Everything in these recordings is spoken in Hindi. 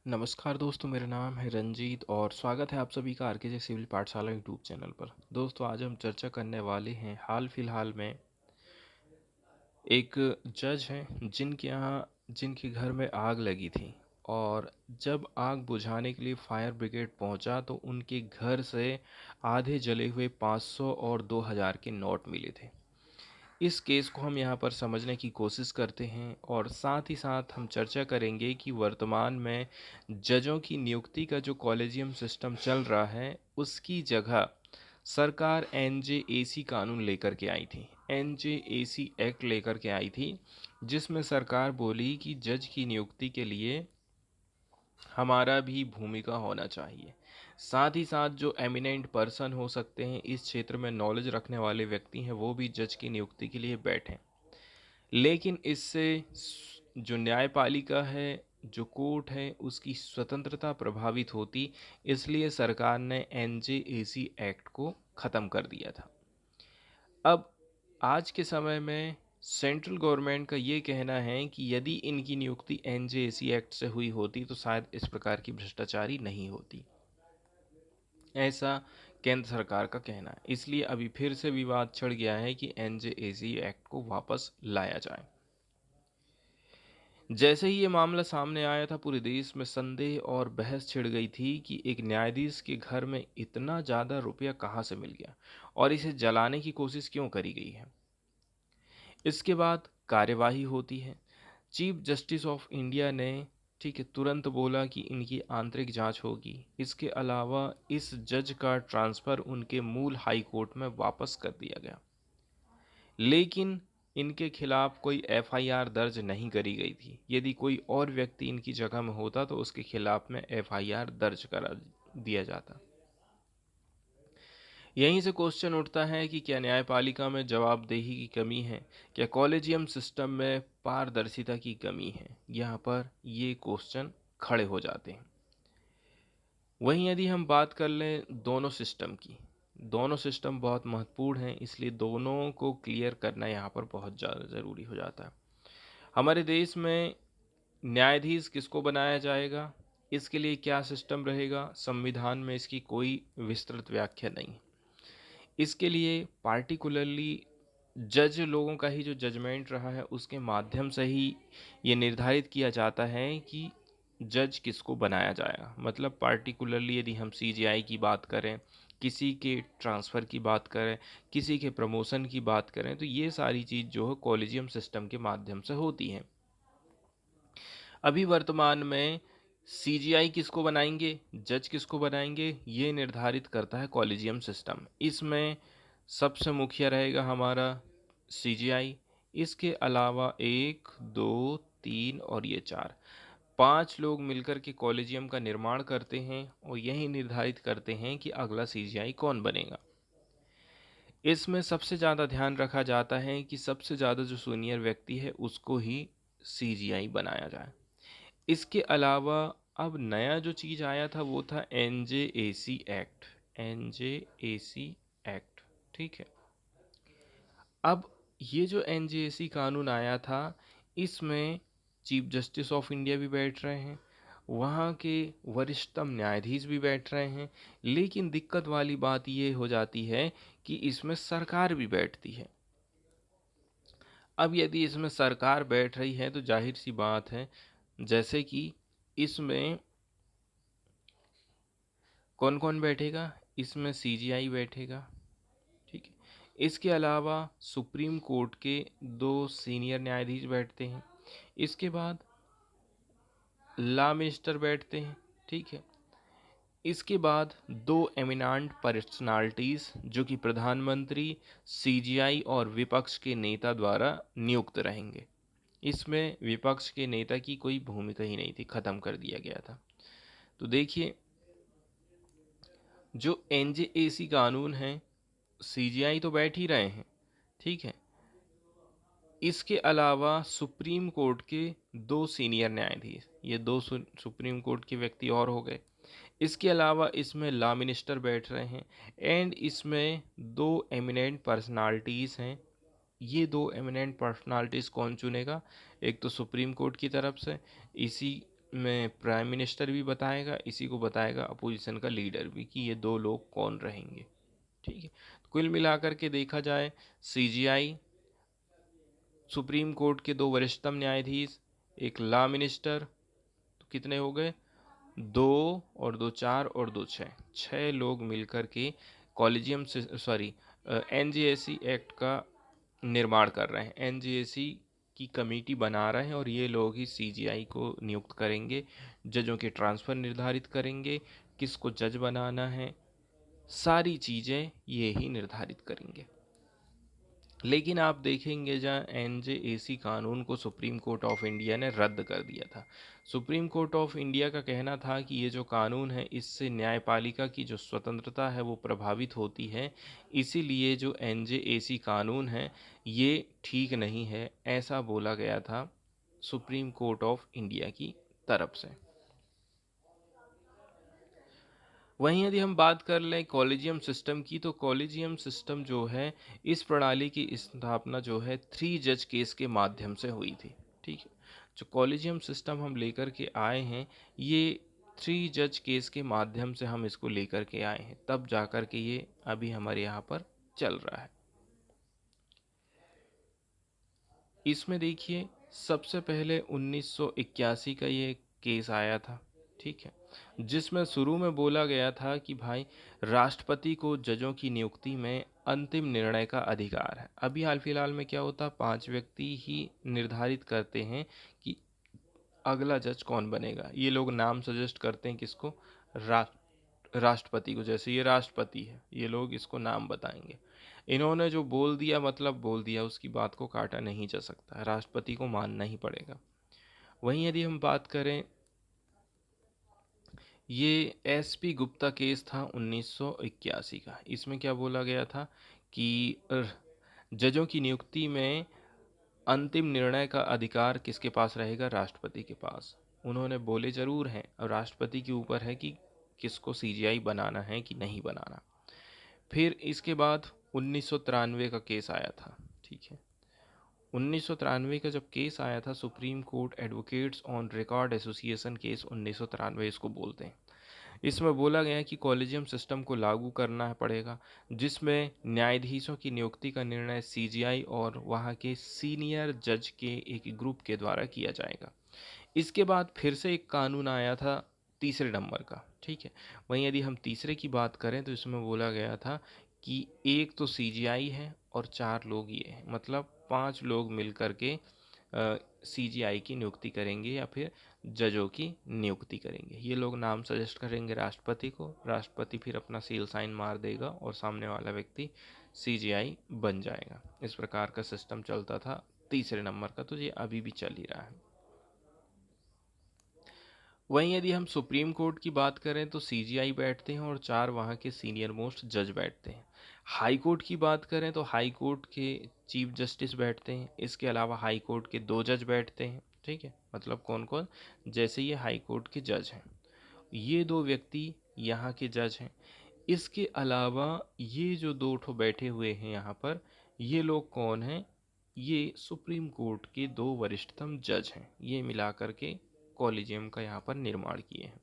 नमस्कार दोस्तों, मेरा नाम है रंजीत और स्वागत है आप सभी का आरकेजे सिविल पाठशाला यूट्यूब चैनल पर। दोस्तों, आज हम चर्चा करने वाले हैं हाल फिलहाल में एक जज हैं जिनके घर में आग लगी थी और जब आग बुझाने के लिए फायर ब्रिगेड पहुंचा तो उनके घर से आधे जले हुए 500 और 2000 के नोट मिले थे। इस केस को हम यहाँ पर समझने की कोशिश करते हैं और साथ ही साथ हम चर्चा करेंगे कि वर्तमान में जजों की नियुक्ति का जो कॉलेजियम सिस्टम चल रहा है उसकी जगह सरकार एनजेएसी कानून लेकर के आई थी, एनजेएसी एक्ट लेकर के आई थी, जिसमें सरकार बोली कि जज की नियुक्ति के लिए हमारा भी भूमिका होना चाहिए। साथ ही साथ जो एमिनेंट पर्सन हो सकते हैं, इस क्षेत्र में नॉलेज रखने वाले व्यक्ति हैं, वो भी जज की नियुक्ति के लिए बैठें। लेकिन इससे जो न्यायपालिका है, जो कोर्ट है, उसकी स्वतंत्रता प्रभावित होती, इसलिए सरकार ने एनजेएसी एक्ट को ख़त्म कर दिया था। अब आज के समय में सेंट्रल गवर्नमेंट का ये कहना है कि यदि इनकी नियुक्ति एनजेएसी एक्ट से हुई होती तो शायद इस प्रकार की भ्रष्टाचारी नहीं होती, ऐसा केंद्र सरकार का कहना है। इसलिए अभी फिर से विवाद छिड़ गया है कि एनजेएसी एक्ट को वापस लाया जाए। जैसे ही ये मामला सामने आया था, पूरे देश में संदेह और बहस छिड़ गई थी कि एक न्यायाधीश के घर में इतना ज़्यादा रुपया कहाँ से मिल गया और इसे जलाने की कोशिश क्यों करी गई है। इसके बाद कार्यवाही होती है। चीफ जस्टिस ऑफ इंडिया ने ठीक है तुरंत बोला कि इनकी आंतरिक जांच होगी। इसके अलावा इस जज का ट्रांसफ़र उनके मूल हाई कोर्ट में वापस कर दिया गया, लेकिन इनके खिलाफ कोई एफआईआर दर्ज नहीं करी गई थी। यदि कोई और व्यक्ति इनकी जगह में होता तो उसके खिलाफ में एफआईआर दर्ज करा दिया जाता। यहीं से क्वेश्चन उठता है कि क्या न्यायपालिका में जवाबदेही की कमी है, क्या कॉलेजियम सिस्टम में पारदर्शिता की कमी है। यहाँ पर ये क्वेश्चन खड़े हो जाते हैं। वहीं यदि हम बात कर लें दोनों सिस्टम की, दोनों सिस्टम बहुत महत्वपूर्ण हैं, इसलिए दोनों को क्लियर करना यहाँ पर बहुत ज़्यादा ज़रूरी हो जाता है। हमारे देश में न्यायाधीश किसको बनाया जाएगा, इसके लिए क्या सिस्टम रहेगा, संविधान में इसकी कोई विस्तृत व्याख्या नहीं। इसके लिए पार्टिकुलरली जज लोगों का ही जो जजमेंट रहा है उसके माध्यम से ही ये निर्धारित किया जाता है कि जज किसको बनाया जाएगा। मतलब पार्टिकुलरली यदि हम सीजीआई की बात करें, किसी के ट्रांसफ़र की बात करें, किसी के प्रमोशन की बात करें, तो ये सारी चीज़ जो है कॉलेजियम सिस्टम के माध्यम से होती हैं। अभी वर्तमान में सीजीआई किसको बनाएंगे, जज किसको बनाएंगे, ये निर्धारित करता है कॉलेजियम सिस्टम। इसमें सबसे मुखिया रहेगा हमारा सीजीआई। इसके अलावा 1, 2, 3 और ये 4, 5 लोग मिलकर के कॉलेजियम का निर्माण करते हैं और यही निर्धारित करते हैं कि अगला सीजीआई कौन बनेगा। इसमें सबसे ज़्यादा ध्यान रखा जाता है कि सबसे ज़्यादा जो सीनियर व्यक्ति है उसको ही सीजीआई बनाया जाए। इसके अलावा अब नया जो चीज़ आया था वो था एनजेएसी एक्ट, एनजेएसी एक्ट। ठीक है, अब ये जो एनजेएसी कानून आया था, इसमें चीफ जस्टिस ऑफ इंडिया भी बैठ रहे हैं, वहाँ के वरिष्ठतम न्यायाधीश भी बैठ रहे हैं, लेकिन दिक्कत वाली बात ये हो जाती है कि इसमें सरकार भी बैठती है। अब यदि इसमें सरकार बैठ रही है तो जाहिर सी बात है, जैसे कि इसमें कौन कौन बैठेगा, इसमें सीजीआई बैठेगा। ठीक है, इसके अलावा सुप्रीम कोर्ट के 2 सीनियर न्यायाधीश बैठते हैं। इसके बाद लॉ मिनिस्टर बैठते हैं। ठीक है, इसके बाद 2 एमिनेंट पर्सनालिटीज़ जो कि प्रधानमंत्री, सीजीआई और विपक्ष के नेता द्वारा नियुक्त रहेंगे। इसमें विपक्ष के नेता की कोई भूमिका ही नहीं थी, ख़त्म कर दिया गया था। तो देखिए, जो एनजेएसी कानून है, सीजीआई तो बैठ ही रहे हैं। ठीक है, इसके अलावा सुप्रीम कोर्ट के 2 सीनियर न्यायाधीश, ये 2 सुप्रीम कोर्ट के व्यक्ति और हो गए। इसके अलावा इसमें लॉ मिनिस्टर बैठ रहे हैं एंड इसमें 2 एमिनेंट पर्सनालिटीज़ हैं। ये 2 एमिनेंट पर्सनालिटीज़ कौन चुनेगा, एक तो सुप्रीम कोर्ट की तरफ से, इसी में प्राइम मिनिस्टर भी बताएगा, इसी को बताएगा अपोजिशन का लीडर भी कि ये दो लोग कौन रहेंगे। ठीक है, कुल मिलाकर के देखा जाए सीजीआई, सुप्रीम कोर्ट के दो वरिष्ठतम न्यायाधीश, एक लॉ मिनिस्टर, तो कितने हो गए, दो और दो चार और दो छः, छः लोग मिलकर के कॉलेजियम से सॉरी एनजेएसी एक्ट का निर्माण कर रहे हैं, एनजेएसी की कमेटी बना रहे हैं और ये लोग ही सीजीआई को नियुक्त करेंगे, जजों के ट्रांसफ़र निर्धारित करेंगे, किसको जज बनाना है, सारी चीज़ें ये ही निर्धारित करेंगे। लेकिन आप देखेंगे जहाँ एनजेएसी कानून को सुप्रीम कोर्ट ऑफ इंडिया ने रद्द कर दिया था। सुप्रीम कोर्ट ऑफ इंडिया का कहना था कि ये जो कानून है इससे न्यायपालिका की जो स्वतंत्रता है वो प्रभावित होती है, इसीलिए जो एनजेएसी कानून है ये ठीक नहीं है, ऐसा बोला गया था सुप्रीम कोर्ट ऑफ इंडिया की तरफ से। वहीं यदि हम बात कर लें कॉलेजियम सिस्टम की, तो कॉलेजियम सिस्टम जो है, इस प्रणाली की स्थापना जो है 3 जज केस के माध्यम से हुई थी। ठीक है, जो कॉलेजियम सिस्टम हम लेकर के आए हैं, ये 3 जज केस के माध्यम से हम इसको लेकर के आए हैं, तब जाकर के ये अभी हमारे यहाँ पर चल रहा है। इसमें देखिए सबसे पहले 1981 का ये केस आया था। ठीक है, जिसमें शुरू में बोला गया था कि भाई राष्ट्रपति को जजों की नियुक्ति में अंतिम निर्णय का अधिकार है। अभी हाल फिलहाल में क्या होता, 5 व्यक्ति ही निर्धारित करते हैं कि अगला जज कौन बनेगा। ये लोग नाम सजेस्ट करते हैं किसको, राष्ट्रपति को, जैसे ये राष्ट्रपति है, ये लोग इसको नाम बताएंगे। इन्होंने जो बोल दिया मतलब बोल दिया, उसकी बात को काटा नहीं जा सकता, राष्ट्रपति को मानना ही पड़ेगा। वहीं यदि हम बात करें, ये एसपी गुप्ता केस था 1981 का। इसमें क्या बोला गया था कि जजों की नियुक्ति में अंतिम निर्णय का अधिकार किसके पास रहेगा, राष्ट्रपति के पास। उन्होंने बोले जरूर हैं, और राष्ट्रपति के ऊपर है कि किसको सीजीआई बनाना है कि नहीं बनाना। फिर इसके बाद 1993 का केस आया था। ठीक है, 1993 का जब केस आया था, supreme court advocates on record association case 1993 इसको बोलते हैं। इसमें बोला गया कि कॉलेजियम सिस्टम को लागू करना पड़ेगा, जिसमें न्यायाधीशों की नियुक्ति का निर्णय सीजीआई और वहाँ के सीनियर जज के एक ग्रुप के द्वारा किया जाएगा। इसके बाद फिर से एक कानून आया था तीसरे नंबर का। ठीक है, वहीं यदि हम तीसरे की बात करें तो इसमें बोला गया था कि एक तो सीजीआई है और 4 लोग ये हैं, मतलब 5 लोग मिल कर के सीजीआई की नियुक्ति करेंगे या फिर जजों की नियुक्ति करेंगे। ये लोग नाम सजेस्ट करेंगे राष्ट्रपति को, राष्ट्रपति फिर अपना सील साइन मार देगा और सामने वाला व्यक्ति सीजीआई बन जाएगा। इस प्रकार का सिस्टम चलता था तीसरे नंबर का, तो ये अभी भी चल ही रहा है। वहीं यदि हम सुप्रीम कोर्ट की बात करें तो सीजीआई बैठते हैं और 4 वहाँ के सीनियर मोस्ट जज बैठते हैं। हाई कोर्ट की बात करें तो हाई कोर्ट के चीफ जस्टिस बैठते हैं। इसके अलावा हाई कोर्ट के 2 जज बैठते हैं। ठीक है, मतलब कौन कौन, जैसे ये हाई कोर्ट के जज हैं, ये 2 व्यक्ति यहाँ के जज हैं। इसके अलावा ये जो 2 ठो बैठे हुए हैं यहाँ पर, ये लोग कौन हैं, ये सुप्रीम कोर्ट के 2 वरिष्ठतम जज हैं। ये मिलाकर के कॉलेजियम का यहाँ पर निर्माण किए हैं।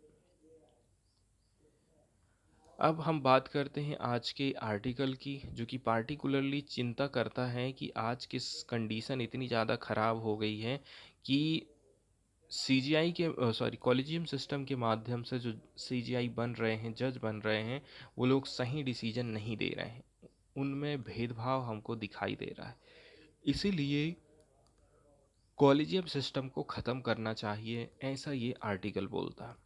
अब हम बात करते हैं आज के आर्टिकल की, जो कि पार्टिकुलरली चिंता करता है कि आज की कंडीशन इतनी ज़्यादा ख़राब हो गई है कि सीजीआई के कॉलेजियम सिस्टम के माध्यम से जो सीजीआई बन रहे हैं, जज बन रहे हैं, वो लोग सही डिसीजन नहीं दे रहे हैं, उनमें भेदभाव हमको दिखाई दे रहा है। इसीलिए कॉलेजियम सिस्टम को ख़त्म करना चाहिए, ऐसा ये आर्टिकल बोलता है।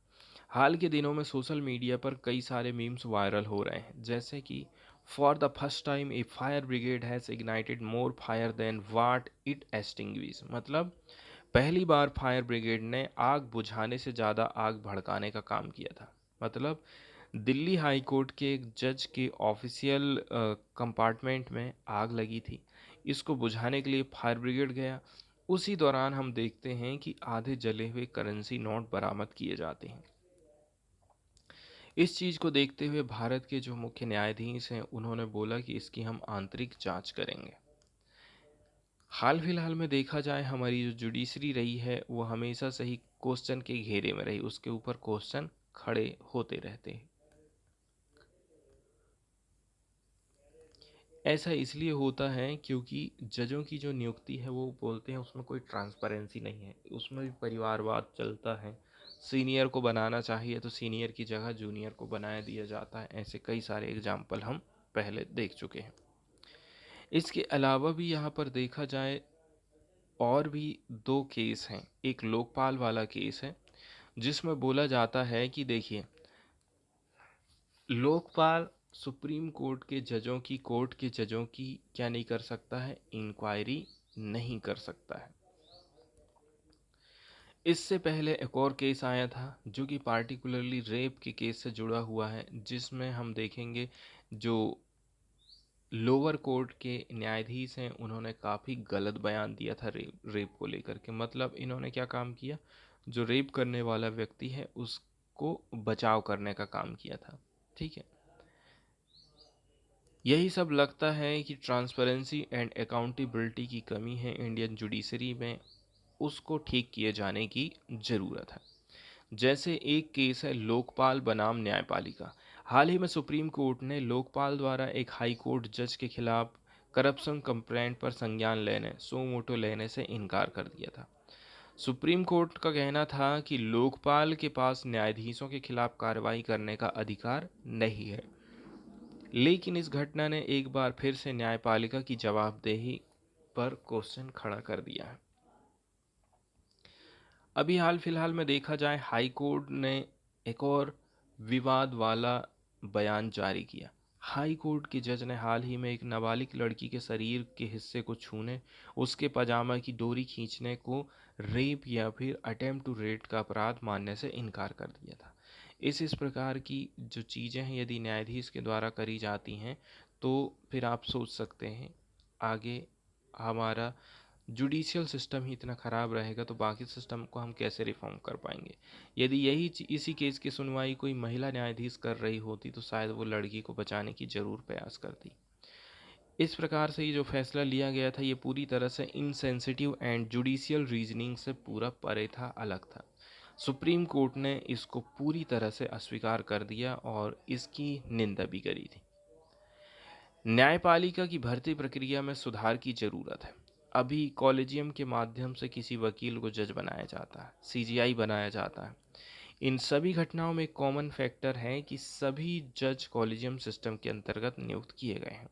हाल के दिनों में सोशल मीडिया पर कई सारे मीम्स वायरल हो रहे हैं, जैसे कि for the first time a fire brigade has ignited more fire than what it extinguish. मतलब पहली बार फायर ब्रिगेड ने आग बुझाने से ज़्यादा आग भड़काने का काम किया था। मतलब दिल्ली हाई कोर्ट के एक जज के ऑफिशियल कंपार्टमेंट में आग लगी थी, इसको बुझाने के लिए फायर ब्रिगेड गया। उसी दौरान हम देखते हैं कि आधे जले हुए करेंसी नोट बरामद किए जाते हैं। इस चीज़ को देखते हुए भारत के जो मुख्य न्यायाधीश हैं, उन्होंने बोला कि इसकी हम आंतरिक जांच करेंगे। हाल फिलहाल में देखा जाए, हमारी जो जुडिशरी रही है वो हमेशा से ही क्वेश्चन के घेरे में रही, उसके ऊपर क्वेश्चन खड़े होते रहते हैं। ऐसा इसलिए होता है क्योंकि जजों की जो नियुक्ति है वो बोलते हैं उसमें कोई ट्रांसपेरेंसी नहीं है, उसमें भी परिवारवाद चलता है। सीनियर को बनाना चाहिए तो सीनियर की जगह जूनियर को बनाया दिया जाता है। ऐसे कई सारे एग्जाम्पल हम पहले देख चुके हैं। इसके अलावा भी यहाँ पर देखा जाए और भी दो केस हैं। एक लोकपाल वाला केस है जिसमें बोला जाता है कि देखिए, लोकपाल सुप्रीम कोर्ट के जजों की क्या नहीं कर सकता है, इंक्वायरी नहीं कर सकता है। इससे पहले एक और केस आया था जो कि पार्टिकुलरली रेप के केस से जुड़ा हुआ है, जिसमें हम देखेंगे जो लोअर कोर्ट के न्यायाधीश हैं उन्होंने काफ़ी गलत बयान दिया था रेप को लेकर के। मतलब इन्होंने क्या काम किया, जो रेप करने वाला व्यक्ति है उसको बचाव करने का काम किया था। ठीक है, यही सब लगता है कि ट्रांसपेरेंसी एंड अकाउंटेबिलिटी की कमी है इंडियन जुडिशरी में, उसको ठीक किए जाने की ज़रूरत है। जैसे एक केस है लोकपाल बनाम न्यायपालिका। हाल ही में सुप्रीम कोर्ट ने लोकपाल द्वारा एक हाई कोर्ट जज के खिलाफ करप्शन कंप्लेंट पर संज्ञान लेने सो मोटो लेने से इनकार कर दिया था। सुप्रीम कोर्ट का कहना था कि लोकपाल के पास न्यायाधीशों के खिलाफ कार्रवाई करने का अधिकार नहीं है। लेकिन इस घटना ने एक बार फिर से न्यायपालिका की जवाबदेही पर क्वेश्चन खड़ा कर दिया है। अभी हाल फिलहाल में देखा जाए, हाई कोर्ट ने एक और विवाद वाला बयान जारी किया। हाई कोर्ट के जज ने हाल ही में एक नाबालिग लड़की के शरीर के हिस्से को छूने, उसके पजामा की डोरी खींचने को रेप या फिर अटेम्प्ट टू रेप का अपराध मानने से इनकार कर दिया था। इस प्रकार की जो चीज़ें हैं यदि न्यायाधीश के द्वारा करी जाती हैं तो फिर आप सोच सकते हैं आगे हमारा जुडिशियल सिस्टम ही इतना ख़राब रहेगा तो बाकी सिस्टम को हम कैसे रिफॉर्म कर पाएंगे। यदि इसी केस की सुनवाई कोई महिला न्यायाधीश कर रही होती तो शायद वो लड़की को बचाने की ज़रूर प्रयास करती। इस प्रकार से ये जो फैसला लिया गया था ये पूरी तरह से इनसेंसिटिव एंड जुडिशियल रीजनिंग से पूरा परे था, अलग था। सुप्रीम कोर्ट ने इसको पूरी तरह से अस्वीकार कर दिया और इसकी निंदा भी करी थी। न्यायपालिका की भर्ती प्रक्रिया में सुधार की ज़रूरत है। अभी कॉलेजियम के माध्यम से किसी वकील को जज बनाया जाता है, सीजीआई बनाया जाता है। इन सभी घटनाओं में एक कॉमन फैक्टर है कि सभी जज कॉलेजियम सिस्टम के अंतर्गत नियुक्त किए गए हैं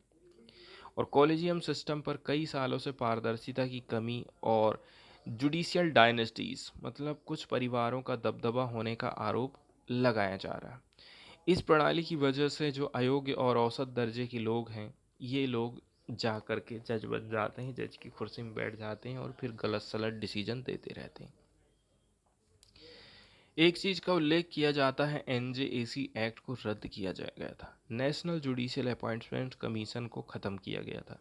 और कॉलेजियम सिस्टम पर कई सालों से पारदर्शिता की कमी और जुडिशियल डायनेस्टीज मतलब कुछ परिवारों का दबदबा होने का आरोप लगाया जा रहा है। इस प्रणाली की वजह से जो अयोग्य और औसत दर्जे के लोग हैं ये लोग जा कर के जज बन जाते हैं, जज की कुर्सी में बैठ जाते हैं और फिर गलत सलत डिसीजन देते रहते हैं। एक चीज़ का उल्लेख किया जाता है, एनजेएसी एक्ट को रद्द किया गया था, नेशनल जुडिशियल अपॉइंटमेंट कमीशन को ख़त्म किया गया था।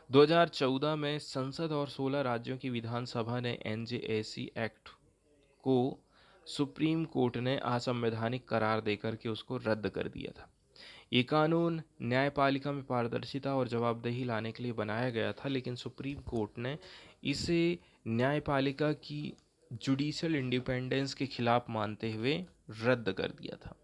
2014 में संसद और 16 राज्यों की विधानसभा ने एनजेएसी एक्ट को सुप्रीम कोर्ट ने असंवैधानिक करार देकर के उसको रद्द कर दिया था। ये कानून न्यायपालिका में पारदर्शिता और जवाबदेही लाने के लिए बनाया गया था, लेकिन सुप्रीम कोर्ट ने इसे न्यायपालिका की जुडिशियल इंडिपेंडेंस के खिलाफ मानते हुए रद्द कर दिया था।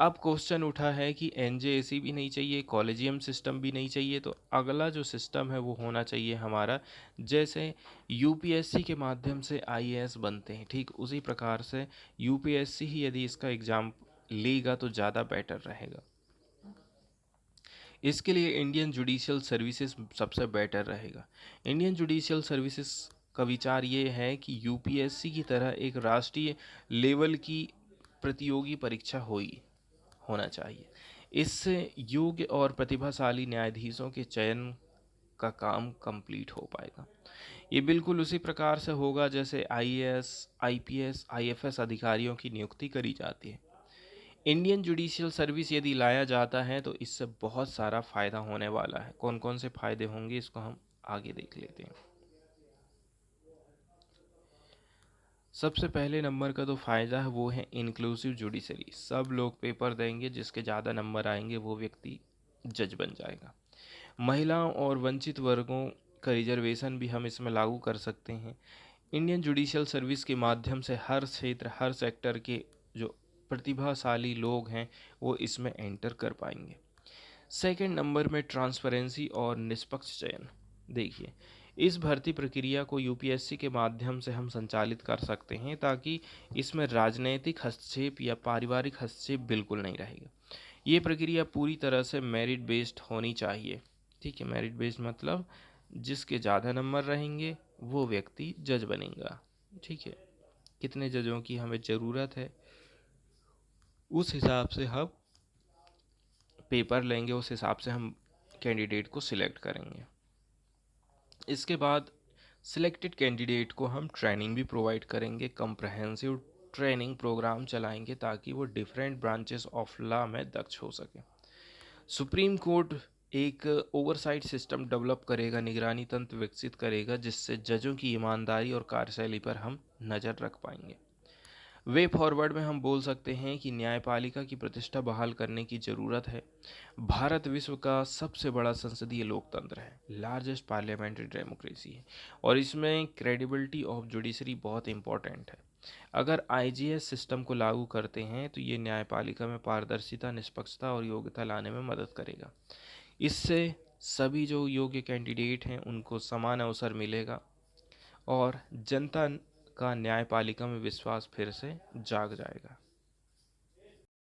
अब क्वेश्चन उठा है कि एनजेएसी भी नहीं चाहिए, कॉलेजियम सिस्टम भी नहीं चाहिए, तो अगला जो सिस्टम है वो होना चाहिए हमारा, जैसे यूपीएससी के माध्यम से आईएएस बनते हैं ठीक उसी प्रकार से यूपीएससी ही यदि इसका एग्ज़ाम लेगा तो ज़्यादा बेटर रहेगा। इसके लिए इंडियन जुडिशियल सर्विसेज सबसे बेटर रहेगा। इंडियन जुडिशियल सर्विसेज का विचार ये है कि यूपीएससी की तरह एक राष्ट्रीय लेवल की प्रतियोगी परीक्षा होना चाहिए। इससे योग्य और प्रतिभाशाली न्यायाधीशों के चयन का काम कंप्लीट हो पाएगा। ये बिल्कुल उसी प्रकार से होगा जैसे आईएएस, आईपीएस, आईएफएस अधिकारियों की नियुक्ति करी जाती है। इंडियन जुडिशियल सर्विस यदि लाया जाता है तो इससे बहुत सारा फ़ायदा होने वाला है। कौन कौन से फ़ायदे होंगे इसको हम आगे देख लेते हैं। सबसे पहले नंबर का तो फ़ायदा है वो है इंक्लूसिव जुडिशरी। सब लोग पेपर देंगे, जिसके ज़्यादा नंबर आएंगे वो व्यक्ति जज बन जाएगा। महिलाओं और वंचित वर्गों का रिजर्वेशन भी हम इसमें लागू कर सकते हैं। इंडियन जुडिशियल सर्विस के माध्यम से हर क्षेत्र, हर सेक्टर के जो प्रतिभाशाली लोग हैं वो इसमें एंटर कर पाएंगे। सेकंड नंबर में ट्रांसपेरेंसी और निष्पक्ष चयन। देखिए, इस भर्ती प्रक्रिया को यूपीएससी के माध्यम से हम संचालित कर सकते हैं ताकि इसमें राजनीतिक हस्तक्षेप या पारिवारिक हस्तक्षेप बिल्कुल नहीं रहेगा। ये प्रक्रिया पूरी तरह से मेरिट बेस्ड होनी चाहिए। ठीक है, मेरिट बेस्ड मतलब जिसके ज़्यादा नंबर रहेंगे वो व्यक्ति जज बनेगा। ठीक है, कितने जजों की हमें ज़रूरत है उस हिसाब से हम पेपर लेंगे, उस हिसाब से हम कैंडिडेट को सिलेक्ट करेंगे। इसके बाद सिलेक्टेड कैंडिडेट को हम ट्रेनिंग भी प्रोवाइड करेंगे, कम्प्रहेंसिव ट्रेनिंग प्रोग्राम चलाएंगे ताकि वो डिफरेंट ब्रांचेस ऑफ लॉ में दक्ष हो सके। सुप्रीम कोर्ट एक ओवरसाइट सिस्टम डेवलप करेगा, निगरानी तंत्र विकसित करेगा जिससे जजों की ईमानदारी और कार्यशैली पर हम नज़र रख पाएंगे। वे फॉरवर्ड में हम बोल सकते हैं कि न्यायपालिका की प्रतिष्ठा बहाल करने की ज़रूरत है। भारत विश्व का सबसे बड़ा संसदीय लोकतंत्र है, लार्जेस्ट पार्लियामेंट्री डेमोक्रेसी है, और इसमें क्रेडिबिलिटी ऑफ जुडिशरी बहुत इंपॉर्टेंट है। अगर आईजीएस सिस्टम को लागू करते हैं तो ये न्यायपालिका में पारदर्शिता, निष्पक्षता और योग्यता लाने में मदद करेगा। इससे सभी जो योग्य कैंडिडेट हैं उनको समान अवसर मिलेगा और जनता का न्यायपालिका में विश्वास फिर से जाग जाएगा।